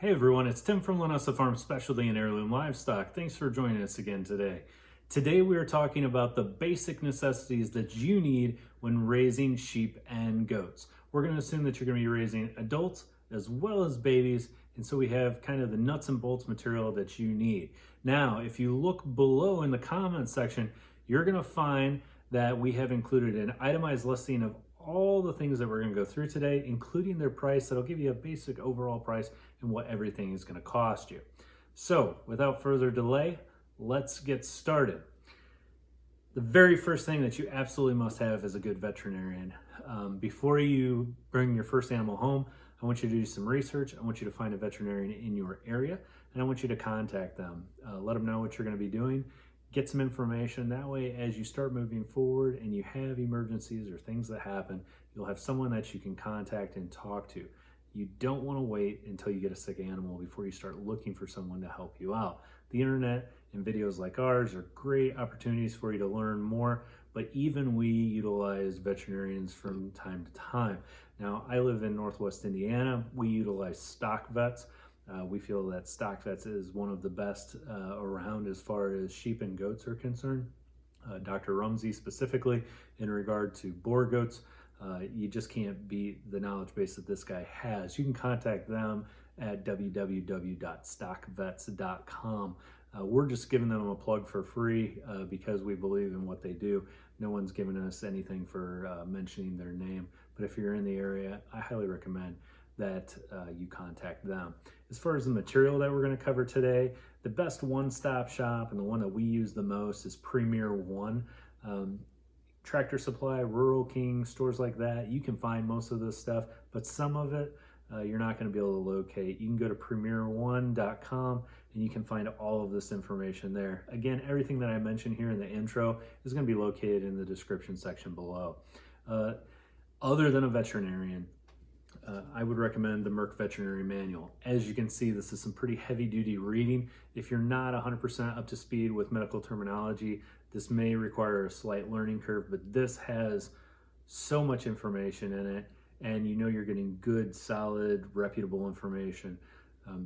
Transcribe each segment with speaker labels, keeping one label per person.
Speaker 1: Hey everyone, it's Tim from Linessa Farm Specialty and Heirloom Livestock. Thanks for joining us again today. Today we are talking about the basic necessities that you need when raising sheep and goats. We're going to assume that you're going to be raising adults as well as babies, and so we have kind of the nuts and bolts material that you need. Now, if you look below in the comments section, you're going to find that we have included an itemized listing of all the things that we're going to go through today, including their price. That'll give you a basic overall price and what everything is going to cost you. So without further delay, let's get started. The very first thing that you absolutely must have is a good veterinarian. Before you bring your first animal home, I want you to do some research. I want you to find a veterinarian in your area, and I want you to contact them. Let them know what you're going to be doing. Get some information. That way, as you start moving forward and you have emergencies or things that happen, you'll have someone that you can contact and talk to. You don't want to wait until you get a sick animal before you start looking for someone to help you out. The internet and videos like ours are great opportunities for you to learn more, but even we utilize veterinarians from time to time. Now, I live in Northwest Indiana. We utilize stock vets. We feel that stock vets is one of the best around as far as sheep and goats are concerned. Dr. Rumsey specifically in regard to boar goats, you just can't beat the knowledge base that this guy has. You can contact them at www.stockvets.com. We're just giving them a plug for free because we believe in what they do. No one's given us anything for mentioning their name, but if you're in the area, I highly recommend that you contact them. As far as the material that we're going to cover today, the best one-stop shop and the one that we use the most is Premier One. Tractor Supply, Rural King, stores like that, you can find most of this stuff, but some of it you're not going to be able to locate. You can go to premierone.com and you can find all of this information there. Again, everything that I mentioned here in the intro is going to be located in the description section below. Other than a veterinarian, I would recommend the Merck Veterinary Manual. As you can see, this is some pretty heavy-duty reading. If you're not 100% up to speed with medical terminology, this may require a slight learning curve, but this has so much information in it, and you know you're getting good, solid, reputable information.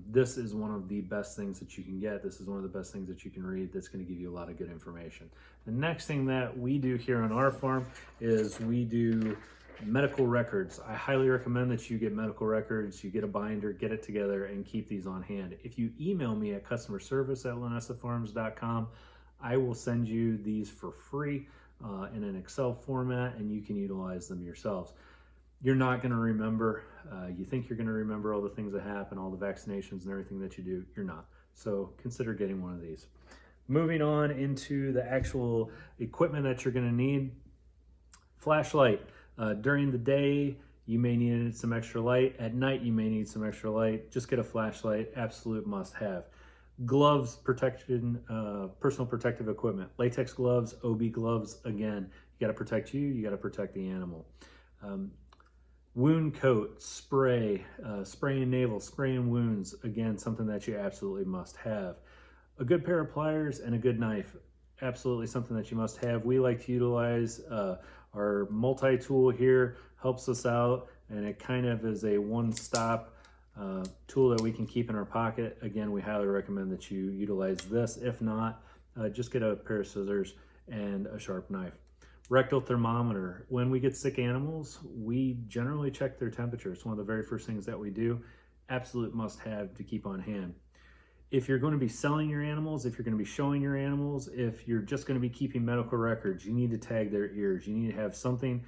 Speaker 1: This is one of the best things that you can get. This is one of the best things that you can read that's going to give you a lot of good information. The next thing that we do here on our farm is we do medical records. I highly recommend that you get medical records, you get a binder, get it together, and keep these on hand. If you email me at customerservice@linessafarms.com, I will send you these for free in an Excel format, and you can utilize them yourselves. You're not going to remember. You think you're going to remember all the things that happen, all the vaccinations and everything that you do. You're not. So consider getting one of these. Moving on into the actual equipment that you're going to need. Flashlight. During the day, you may need some extra light. At night, you may need some extra light. Just get a flashlight. Absolute must have. Gloves, protection, personal protective equipment. Latex gloves, OB gloves. Again, you got to protect you. You got to protect the animal. Wound coat, spray, spraying navel, spraying wounds. Again, something that you absolutely must have. A good pair of pliers and a good knife. Absolutely something that you must have. We like to utilize our Multitool here, helps us out, and it kind of is a one-stop tool that we can keep in our pocket. Again, we highly recommend that you utilize this. If not, just get a pair of scissors and a sharp knife. Rectal thermometer. When we get sick animals, we generally check their temperature. It's one of the very first things that we do. Absolute must have to keep on hand. If you're going to be selling your animals, if you're going to be showing your animals, if you're just going to be keeping medical records, you need to tag their ears. You need to have something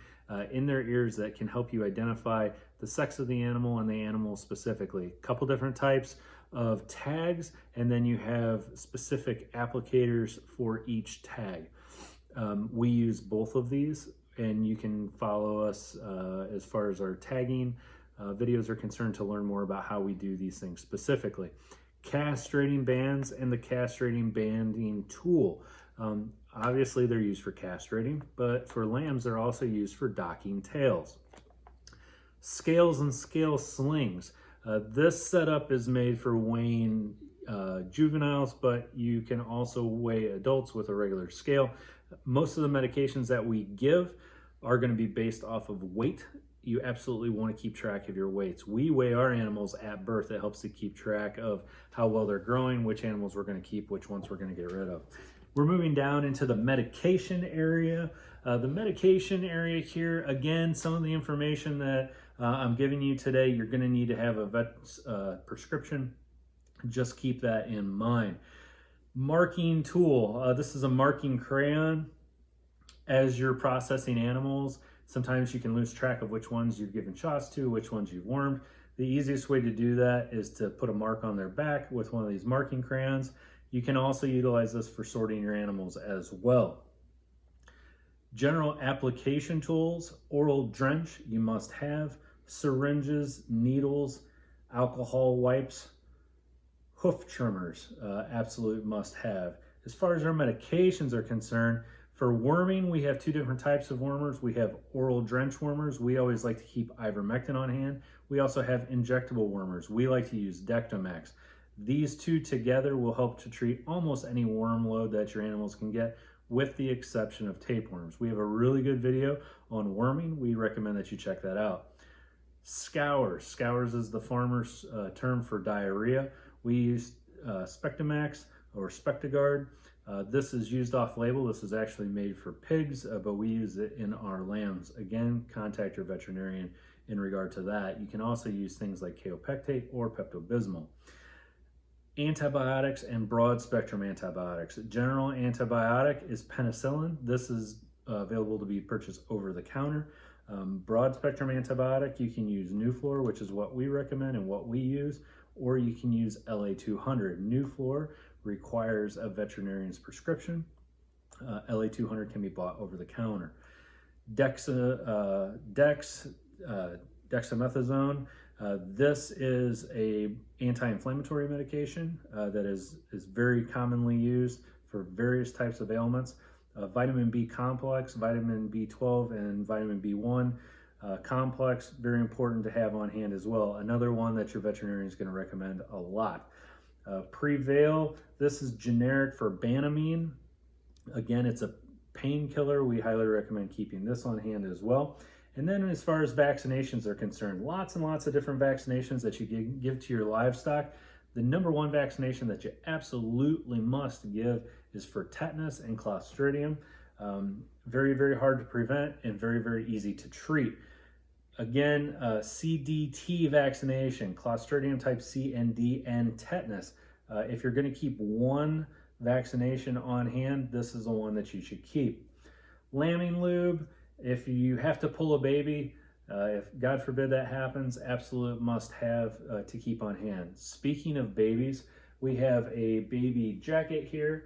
Speaker 1: in their ears that can help you identify the sex of the animal and the animal specifically. A couple different types of tags, and then you have specific applicators for each tag. We use both of these, and you can follow us as far as our tagging videos are concerned to learn more about how we do these things specifically. Castrating bands and the castrating banding tool. Obviously they're used for castrating, but for lambs they're also used for docking tails. Scales and scale slings. This setup is made for weighing juveniles, but you can also weigh adults with a regular scale. Most of the medications that we give are going to be based off of weight. you absolutely want to keep track of your weights. We weigh our animals at birth. It helps to keep track of how well they're growing, which animals we're going to keep, which ones we're going to get rid of. We're moving down into the medication area. The medication area here, again, some of the information that I'm giving you today, you're going to need to have a vet's prescription. Just keep that in mind. Marking tool. This is a marking crayon. As you're processing animals, sometimes you can lose track of which ones you've given shots to, which ones you've wormed. The easiest way to do that is to put a mark on their back with one of these marking crayons. You can also utilize this for sorting your animals as well. General application tools, oral drench, you must have, syringes, needles, alcohol wipes, hoof trimmers, absolute must have. As far as our medications are concerned, for worming, we have two different types of wormers. We have oral drench wormers. We always like to keep Ivermectin on hand. We also have injectable wormers. We like to use Dectomax. These two together will help to treat almost any worm load that your animals can get, with the exception of tapeworms. We have a really good video on worming. We recommend that you check that out. Scours. Scours is the farmer's term for diarrhea. We use Spectomax or Spectogard. This is used off-label. This is actually made for pigs, but we use it in our lambs. Again, contact your veterinarian in regard to that. You can also use things like kaopectate or Pepto-Bismol. Antibiotics and broad-spectrum antibiotics. General antibiotic is penicillin. This is available to be purchased over the counter. Broad-spectrum antibiotic, you can use Nuflor, which is what we recommend and what we use, or you can use LA200. Nuflor requires a veterinarian's prescription. LA200 can be bought over the counter. Dexamethasone. This is a anti-inflammatory medication that is very commonly used for various types of ailments. Vitamin B complex, vitamin B12, and vitamin B1 complex, very important to have on hand as well. Another one that your veterinarian is going to recommend a lot. Prevail, this is generic for Banamine. Again, it's a painkiller. We highly recommend keeping this on hand as well. And then as far as vaccinations are concerned, lots and lots of different vaccinations that you give to your livestock. The number one vaccination that you absolutely must give is for tetanus and Clostridium. Very, very hard to prevent and very, very easy to treat. Again, CDT vaccination, Clostridium type C and D, and tetanus. If you're going to keep one vaccination on hand, this is the one that you should keep. Lambing lube, if you have to pull a baby, if God forbid that happens, absolute must have to keep on hand. Speaking of babies, we have a baby jacket here.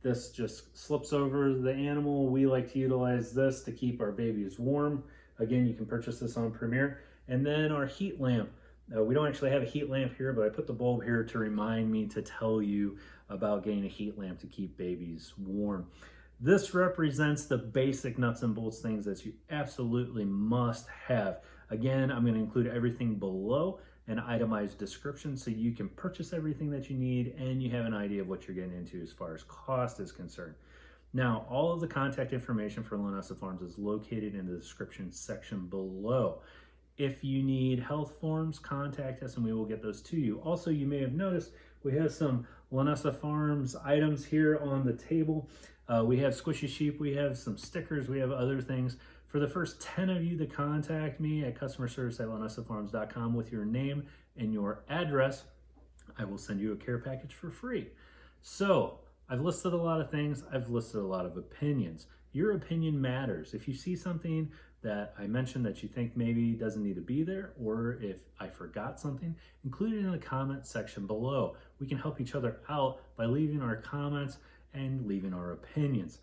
Speaker 1: This just slips over the animal. We like to utilize this to keep our babies warm. Again, you can purchase this on Premier. And then our heat lamp. We don't actually have a heat lamp here, but I put the bulb here to remind me to tell you about getting a heat lamp to keep babies warm. This represents the basic nuts and bolts things that you absolutely must have. Again, I'm going to include everything below an itemized description so you can purchase everything that you need and you have an idea of what you're getting into as far as cost is concerned. Now, all of the contact information for Linessa Farms is located in the description section below. If you need health forms, contact us and we will get those to you. Also, you may have noticed we have some Linessa Farms items here on the table. We have squishy sheep, we have some stickers, we have other things. For the first 10 of you to contact me at customerservice@linessafarms.com with your name and your address, I will send you a care package for free. So, I've listed a lot of things, I've listed a lot of opinions. Your opinion matters. If you see something that I mentioned that you think maybe doesn't need to be there, or if I forgot something, include it in the comment section below. We can help each other out by leaving our comments and leaving our opinions.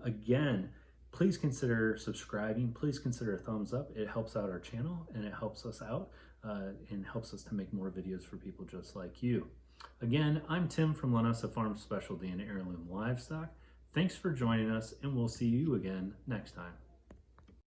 Speaker 1: Again, please consider subscribing. Please consider a thumbs up. It helps out our channel and it helps us out and helps us to make more videos for people just like you. Again, I'm Tim from Linessa Farms Specialty and Heirloom Livestock. Thanks for joining us, and we'll see you again next time.